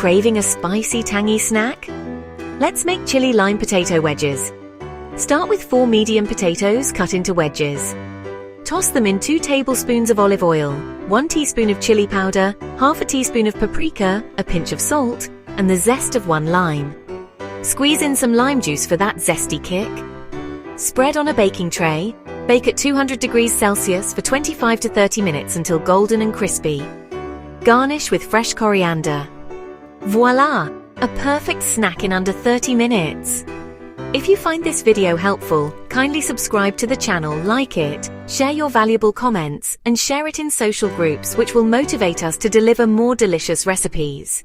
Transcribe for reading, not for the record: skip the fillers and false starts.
Craving a spicy, tangy snack? Let's make chili lime potato wedges. Start with 4 medium potatoes cut into wedges. Toss them in 2 tablespoons of olive oil, 1 teaspoon of chili powder, half a teaspoon of paprika, a pinch of salt, and the zest of 1 lime. Squeeze in some lime juice for that zesty kick. Spread on a baking tray. Bake at 200 degrees Celsius for 25 to 30 minutes until golden and crispy. Garnish with fresh coriander. Voila! A perfect snack in under 30 minutes. If you find this video helpful, kindly subscribe to the channel, like it, share your valuable comments, and share it in social groups which will motivate us to deliver more delicious recipes.